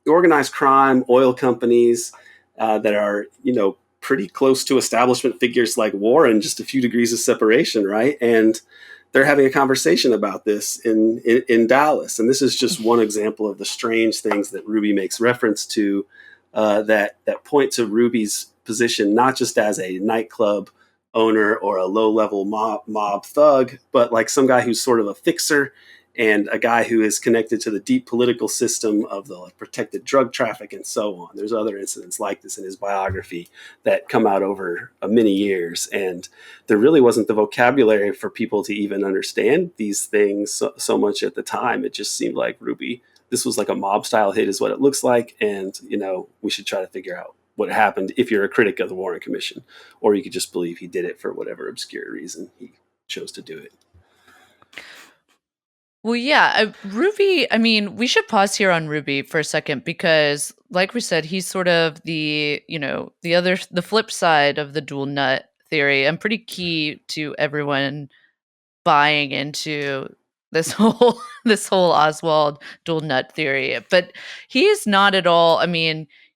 organized crime, oil companies that are, pretty close to establishment figures like Warren, just a few degrees of separation, right? And they're having a conversation about this in Dallas. And this is just one example of the strange things that Ruby makes reference to that point to Ruby's position, not just as a nightclub owner or a low-level mob thug, but like some guy who's sort of a fixer and a guy who is connected to the deep political system of the protected drug traffic and so on. There's other incidents like this in his biography that come out over many years. And there really wasn't the vocabulary for people to even understand these things so much at the time. It just seemed like Ruby, this was like a mob style hit is what it looks like. And, we should try to figure out what happened if you're a critic of the Warren Commission, or you could just believe he did it for whatever obscure reason he chose to do it. Well, yeah, Ruby, we should pause here on Ruby for a second because, like we said, he's sort of the flip side of the dual nut theory and pretty key to everyone buying into this whole Oswald dual nut theory. But he's not at all,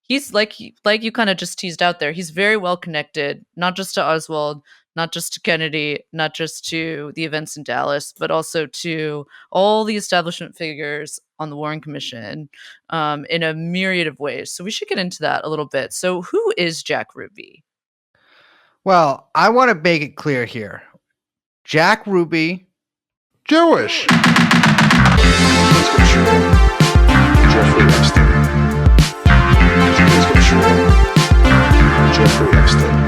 he's like you kind of just teased out there, he's very well connected, not just to Oswald, not just to Kennedy, not just to the events in Dallas, but also to all the establishment figures on the Warren Commission in a myriad of ways. So we should get into that a little bit. So who is Jack Ruby? Well, I want to make it clear here. Jack Ruby, Jewish. Jeffrey Epstein. Jeffrey Epstein.